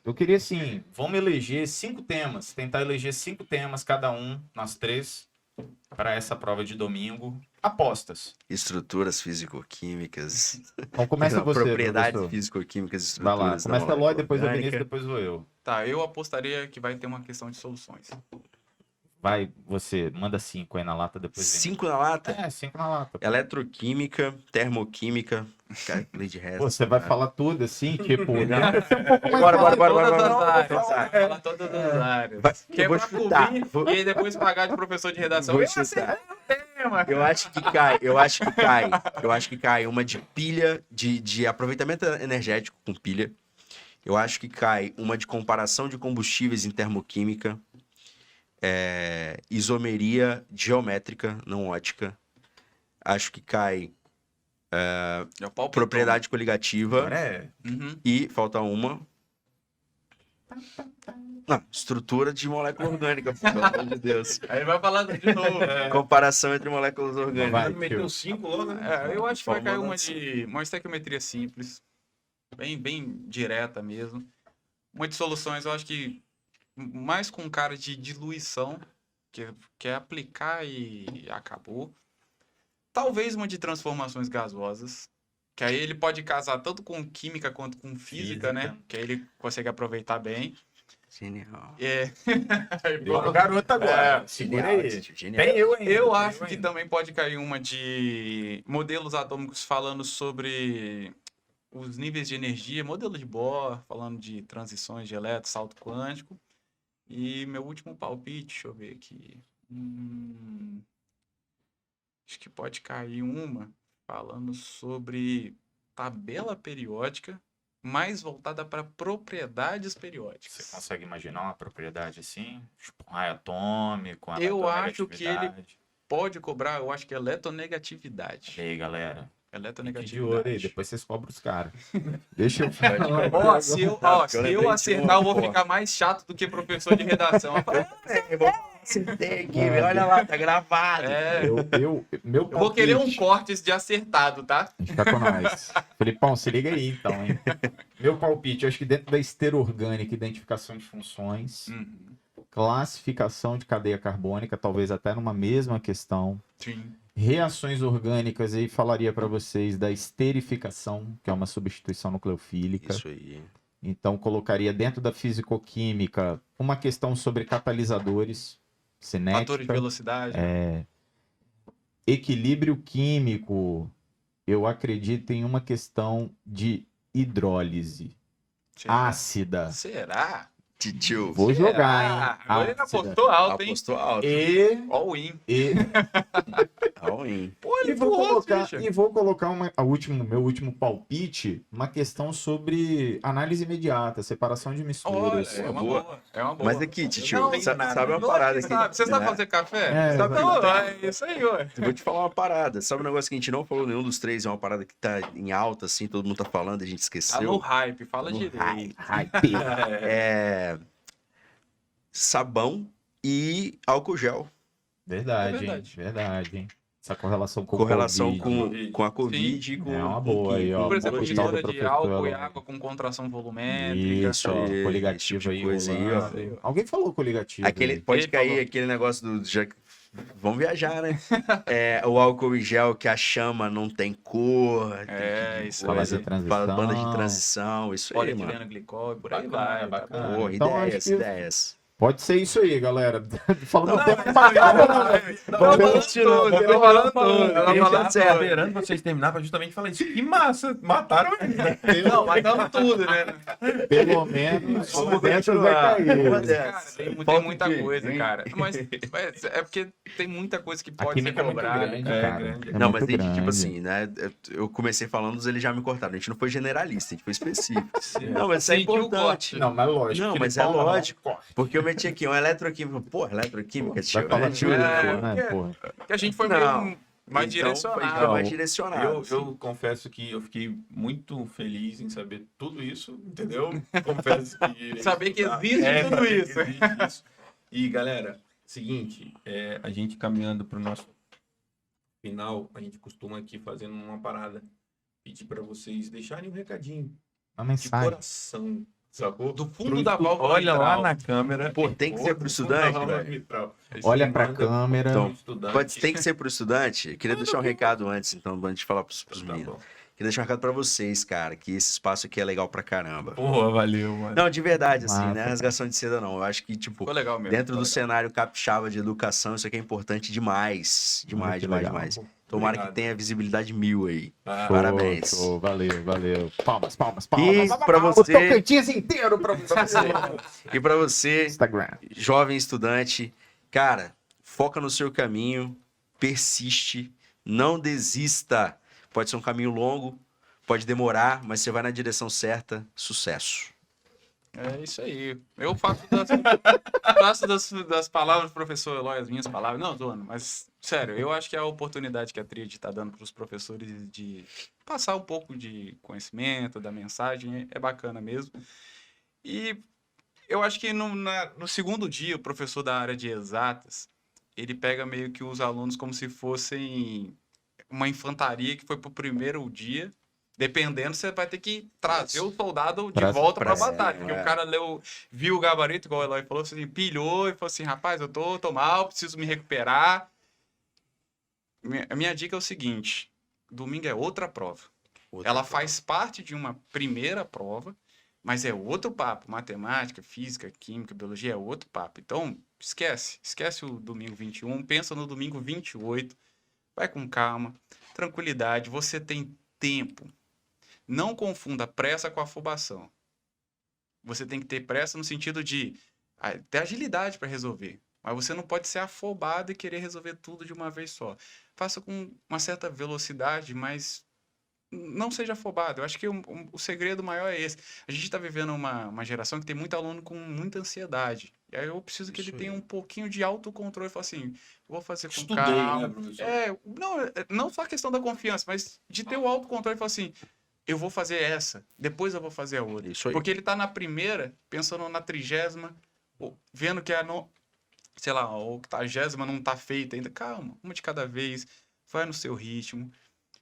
Eu queria assim, vamos eleger 5 temas, tentar eleger 5 temas cada um, nós 3, para essa prova de domingo. Apostas. Estruturas físico-químicas. Então começa Não, você, propriedades professor. físico-químicas, Vai lá, estruturas. começa da a Lloyd, depois o orgânica. Vinícius, depois vou eu. Tá, eu apostaria que vai ter uma questão de soluções. Vai, você, manda 5 aí na lata, depois vem. 5 na lata? 5 na lata. pô. Eletroquímica, termoquímica. Cara, lei de resto. Pô, você vai cara. falar tudo assim, tipo... Não. tenta ser um pouco mais Bora, rápido. bora, Todas as áreas. bora. Fala todas as áreas. Vai, eu Quebrar vou chutar. cubinho e aí depois pagar de professor de redação. Vou Eu chutar. acertei o tema. Eu acho que cai uma de pilha, de aproveitamento energético com pilha. Eu acho que cai uma de comparação de combustíveis em termoquímica. Isomeria geométrica, não ótica. Acho que cai Já palpitou. propriedade coligativa. Agora Uhum. E falta uma. Não, estrutura de molécula orgânica, pelo amor de Deus. Aí vai falar de novo. Comparação entre moléculas orgânicas. Vai, Meteu tio. 5 logo, né? Eu acho que vai cair uma Fórmula de uma estequiometria simples, bem direta mesmo. Uma de soluções, eu acho que mais com cara de diluição, que é aplicar e acabou. Talvez uma de transformações gasosas, que aí ele pode casar tanto com química quanto com física, né? Que aí ele consegue aproveitar bem. Genial. Bora, garoto agora. Segura aí. Genial. Tem eu ainda. Eu tem acho eu que ainda. também pode cair uma de modelos atômicos falando sobre os níveis de energia, modelo de Bohr, falando de transições de elétrons, salto quântico. E meu último palpite, deixa eu ver aqui. Acho que pode cair uma falando sobre tabela periódica, mais voltada para propriedades periódicas. Você consegue imaginar uma propriedade assim? Tipo um raio atômico, uma Eu acho que eletronegatividade? Pode cobrar, eu acho que é eletronegatividade. E aí, galera? Fique de olho aí, Eletronegatividade. depois vocês cobram os caras. Deixa eu falar. Ó, se eu acertar, eu vou ficar mais chato do que professor de redação. Eu falo, Acertei aqui, olha lá, tá gravado. Meu Eu vou querer um palpite- corte de acertado, tá? Fica com nós. Felipão, se liga aí então, hein? Meu palpite, eu acho que dentro da esteira orgânica, identificação de funções, classificação de cadeia carbônica, talvez até numa mesma questão, Sim. reações orgânicas, aí falaria para vocês da esterificação, que é uma substituição nucleofílica. Isso aí. Então, colocaria dentro da fisicoquímica uma questão sobre catalisadores, Fatores de cinética, velocidade. equilíbrio químico. Eu acredito em uma questão de hidrólise Será? ácida. Será? Titio. Vou Será? jogar, hein? Agora ele Ácida. apostou alto, hein? Apostou alto. All in. All in. Pô, ele E vou empurrou, colocar, Fischer. e vou colocar meu último palpite, uma questão sobre análise imediata, separação de Olha, misturas. é uma Boa. boa. É uma boa. Mas aqui, titio, Não, sabe uma não, parada você aqui? sabe. Você sabe né? fazer café? É, Sabe Não, que é isso aí, ué. Eu vou te falar uma parada. Sabe um negócio que a gente não falou nenhum dos três? É uma parada que tá em alta, assim, todo mundo tá falando, a gente esqueceu. Alô, hype, fala No direito. Hype. É... Sabão e álcool gel. Verdade, É verdade. hein? Verdade, hein? Essa correlação com Correlação o Covid. com a Covid e com É uma com boa aí, ó. Por exemplo, Bom tal do mistura de professor álcool e Elon. água com contração volumétrica. Isso, ó, aí, coligativo esse tipo de aí, coisa aí, ó. rolando. Alguém falou coligativo. Aquele, aí. pode Ele cair falou. aquele negócio do. Já, vamos viajar, né? O álcool em gel que a chama não tem cor. É, isso Fala aí. de transição. Fala banda de transição, isso aí, mano. Polietileno glicol e por aí Bacana, vai. bacana. Tá bom. Porra, Então, ideias, acho que- ideias. Pode ser isso aí, galera. Falando Não, tempo mas pra isso aí, caramba. Tô falando tudo, tô falando tudo. Tô Eu falando já tudo. esperando vocês terminar pra justamente falar isso. Que massa! Mataram ele, né? Não, matamos tudo, né? Pelo menos uma Vamos dessas vai continuar. cair. Uma dessas. Cara, tem Falta muita o quê, coisa, hein? cara. Mas é porque tem muita coisa que A pode ser química é muito cobrada. grande, É cara. grande. É Não, muito mas tem, tipo grande. assim, né? Eu comecei falando, eles já me cortaram. A gente não foi generalista, a gente foi específico. Não, mas isso é Sentiu o importante. Não, mas lógico. Não, que mas ele é fala, lógico. não, corre. Porque eu meti aqui uma eletroquímica. Pô, eletroquímica, Vai tio. falar Tio, tudo, é, né, porra? Que a gente foi Não. meio mais Então, direcionado. foi mais direcionado. Eu confesso que eu fiquei muito feliz em saber tudo isso, entendeu? Confesso que... Saber que existe tudo saber que isso. existe isso. E, galera, seguinte, a gente caminhando pro nosso final, a gente costuma aqui fazendo uma parada, pedir para vocês deixarem um recadinho Uma de mensagem. coração, sacou? Do fundo da válvula Olha lá mitral. na câmera. Pô, tem que ser pro estudante, velho. Olha pra câmera. Então, tem que ser pro estudante. Eu queria deixar um recado antes, então, antes de falar pros Tá meninos. bom. Queria deixar um recado pra vocês, cara, que esse espaço aqui é legal pra caramba. Porra, valeu, mano. Não, de verdade, assim, Massa. não é rasgação de seda, não. Eu acho que, tipo, Ficou legal mesmo. dentro do ficou cenário capixaba de educação, isso aqui é importante demais. Demais, que demais, legal. demais. Tomara Obrigado. que tenha visibilidade 1000 aí. Ah, Show, Parabéns. show, valeu, valeu. Palmas, palmas, E palmas. pra Os você- Tocantins inteiro pra você. E pra você, Instagram. jovem estudante, cara, foca no seu caminho, persiste, não desista. Pode ser um caminho longo, pode demorar, mas você vai na direção certa, sucesso. É isso aí. Eu faço das palavras do professor Eloy as minhas palavras. Não, Dono, mas sério, eu acho que a oportunidade que a Tríade está dando para os professores de passar um pouco de conhecimento, da mensagem, é bacana mesmo. E eu acho que no segundo dia, o professor da área de exatas, ele pega meio que os alunos como se fossem uma infantaria que foi pro primeiro dia. Dependendo, você vai ter que trazer o soldado de volta pra batalha. Porque o cara viu o gabarito, igual o Eloy falou, assim, pilhou e falou assim, rapaz, eu tô mal, preciso me recuperar. A minha dica é o seguinte, domingo é outra prova. Ela faz parte de uma primeira prova, mas é outro papo. Matemática, física, química, biologia é outro papo. Então, esquece o domingo 21, pensa no domingo 28, vai com calma, tranquilidade, você tem tempo. Não confunda pressa com afobação. Você tem que ter pressa no sentido de ter agilidade para resolver. Mas você não pode ser afobado e querer resolver tudo de uma vez só. Faça com uma certa velocidade, mas não seja afobado. Eu acho que o segredo maior é esse. A gente está vivendo uma geração que tem muito aluno com muita ansiedade. E aí eu preciso que ele tenha um pouquinho de autocontrole. Falar assim, vou fazer com calma. né, professor? Não só a questão da confiança, mas de ter o autocontrole e falar assim, eu vou fazer essa, depois eu vou fazer a outra. Isso aí. Porque ele tá na primeira, pensando na 30ª, vendo que sei lá, a 80ª não tá feita ainda. Calma, uma de cada vez, vai no seu ritmo.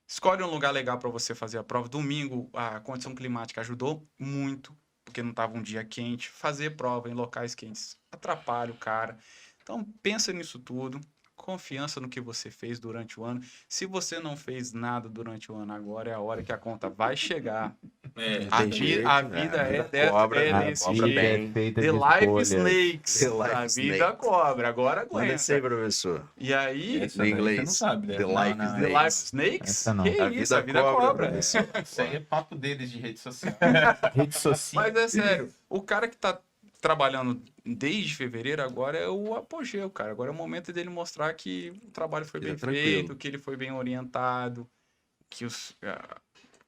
Escolhe um lugar legal para você fazer a prova. Domingo, a condição climática ajudou muito, porque não estava um dia quente. Fazer prova em locais quentes atrapalha o cara. Então, pensa nisso tudo. Confiança no que você fez durante o ano. Se você não fez nada durante o ano, agora é a hora que a conta vai chegar. A vida é desse jeito. The Life Snakes. The Life A vida Snakes. cobra. Agora Manda esse aí, aguenta. professor. E aí, Essa No daí inglês. Você não sabe, né? The Life The Snakes. Life Snakes? Essa não. Que A isso, a vida vida cobra, cobra. professor. Isso aí é papo deles de rede social. Rede social. Mas é sério, o cara que tá trabalhando desde fevereiro agora é o apogeu, cara. Agora é o momento dele mostrar que o trabalho foi Ele é bem tranquilo. feito, que ele foi bem orientado, que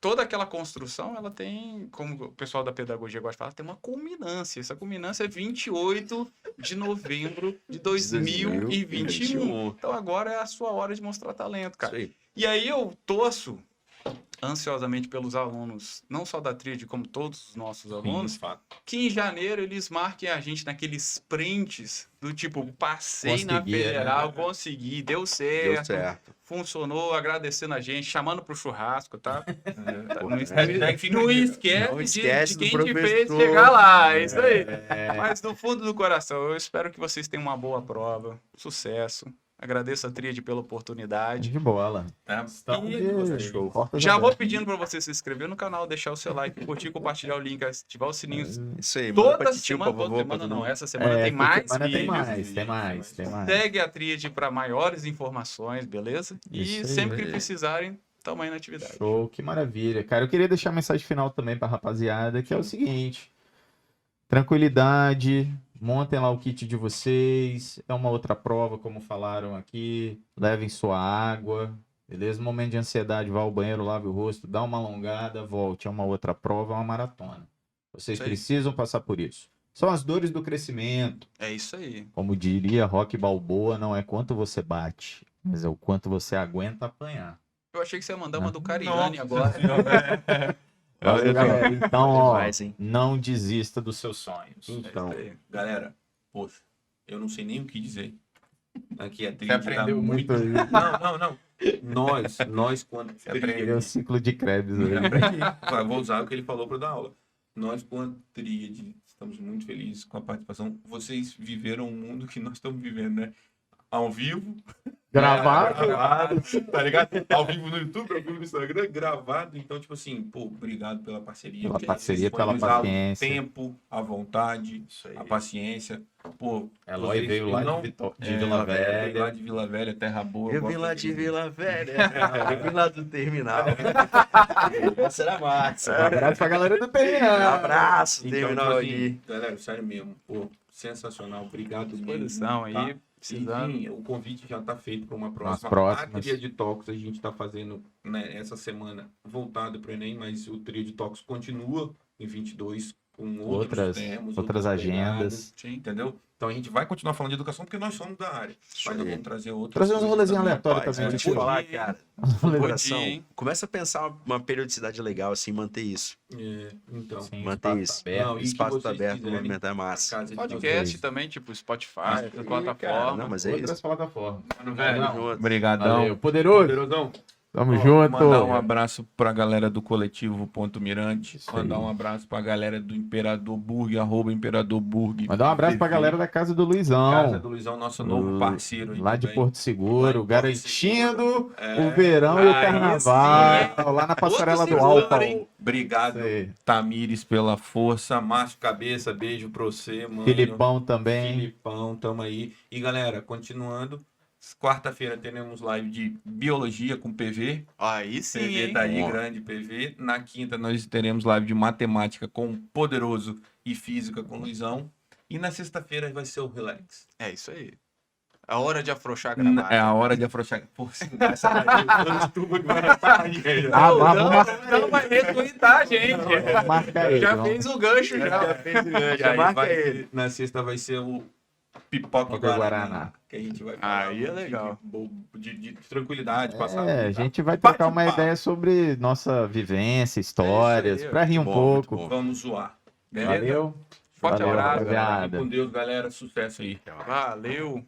toda aquela construção, ela tem, como o pessoal da pedagogia gosta de falar, tem uma culminância. Essa culminância é 28 de novembro de 2021. Então agora é a sua hora de mostrar talento, cara. Isso aí. E aí eu torço ansiosamente pelos alunos, não só da Tríade, como todos os nossos alunos, que em janeiro eles marquem a gente naqueles prints do tipo, passei na Consegui, né? federal, consegui, deu certo, Deu certo. funcionou, agradecendo a gente, chamando pro churrasco, tá? Não Não esquece esquece de do quem te fez professor. chegar lá, é isso aí. Mas do fundo do coração, eu espero que vocês tenham uma boa prova, sucesso. Agradeço a Tríade pela oportunidade. De bola. Show. Portas Já vou abertas. pedindo para você se inscrever no canal, deixar o seu like, curtir, compartilhar o link, ativar os sininhos. Isso aí. Manda pra Toda titio, semana, por toda favor, semana pra não, todo mundo. essa semana tem essa mais semana tem vídeos. mais, tem mais. Segue a Tríade para maiores informações, beleza? E Isso aí. sempre que precisarem, tamo aí na atividade. Show, que maravilha. Cara, eu queria deixar uma mensagem final também pra rapaziada, que é o seguinte: tranquilidade, montem lá o kit de vocês, é uma outra prova, como falaram aqui, levem sua água, beleza? Momento de ansiedade, vá ao banheiro, lave o rosto, dá uma alongada, volte, é uma outra prova, é uma maratona. Vocês Isso aí. precisam passar por isso. São as dores do crescimento. É isso aí. Como diria Rock Balboa, não é quanto você bate, mas é o quanto você aguenta apanhar. Eu achei que você ia mandar uma do Cariani agora. Valeu, galera. Então, ó, Demais, hein? não desista dos seus sonhos. Então, É isso aí. Galera, poxa, eu não sei nem o que dizer. Aqui a Você Tríade aprendeu tá muito aí. Não. Nós quando Você aprendeu o ciclo de Krebs aí. Vou usar o que ele falou para dar aula. Nós, com a Tríade, estamos muito felizes com a participação. Vocês viveram um mundo que nós estamos vivendo, né? Ao vivo. Gravado. Tá ligado? Ao vivo no YouTube, ao vivo no Instagram, gravado. Então, tipo assim, pô, obrigado pela parceria. Pela porque parceria, vocês pela disponibilizaram paciência. O tempo, a vontade, isso aí. a paciência. Pô, Eloy vocês veio lá não- de Vila veio lá Velha. de Vila Velha, Terra Boa. Eu vim gosto lá daqui. de Vila Velha. Eu vim lá do terminal. Essa era massa. Um abraço pra galera do terminal. Abraço, Então, terminal tipo aqui. assim, galera, sério mesmo. Pô, sensacional. Obrigado mesmo. Disposição tá? aí, precisando. Enfim, o convite já está feito para uma Nas próxima. próximas. A Tríade Talks a gente está fazendo, né, essa semana voltado para o Enem, mas o Tríade Talks continua em 22 com outros termos, outras agendas. Sim. entendeu? Então a gente vai continuar falando de educação porque nós somos da área. Isso Mas nós aí. vamos trazer outras Trazer uns coisas rolezinhos também. aleatórios Rapaz, também. vou né, te tio? falar, cara. Podia, Coração, hein? começa a pensar uma periodicidade legal, assim, manter isso. Então, Sim, Manter espaço isso. tá aberto. Não, O e que espaço tá vocês aberto, o quiserem, movimento é massa. casa de Podcast vocês. também, tipo Spotify, Aí, outra cara, plataforma. não, mas é Outras isso. plataformas. Tamo junto. Obrigadão. Valeu. Poderoso. Poderosão. Tamo Ó, junto. Mandar um abraço pra galera do coletivo Ponto Mirante. Isso Mandar aí. um abraço pra galera do Imperador Burg, @Imperador Burg. Mandar um abraço pra galera da Casa do Luizão. Casa do Luizão, nosso novo parceiro. aí Lá de também. Porto Seguro, Lá em Porto garantindo É. o verão e o Aí carnaval. Lá na passarela Outro do seguro, Alfa. hein? Obrigado, Isso aí. Tamires, pela força. Márcio Cabeça, beijo pra você, mano. Filipão também. Filipão, tamo aí. E galera, continuando. Quarta-feira teremos live de biologia com PV. Aí sim, PV hein? tá aí, Ó. grande PV. Na quinta nós teremos live de matemática com o Poderoso e física com o Luizão. E na sexta-feira vai ser o Relax. É isso aí. A hora de afrouxar a gravata. É a hora de afrouxar. Pô, sim, essa daí, eu tudo que vai estar aí. Ah, mas não, vamos não vai retweetar a gente. marcar ele. Já vamos. fez o gancho já. E aí marca vai ele. ser- na sexta vai ser o Pipoca Pipoca Guaraná. Guaraná. Que a gente vai falar Aí é muito legal. de tranquilidade, passar. É, a gente vai trocar uma Bate-papo. ideia sobre nossa vivência, histórias, É isso aí, pra rir um Bom, pouco. muito bom. Vamos zoar. Beleza? Valeu. Forte Valeu, abraço. rapaziada. Fique com Deus, galera. Sucesso aí. Valeu.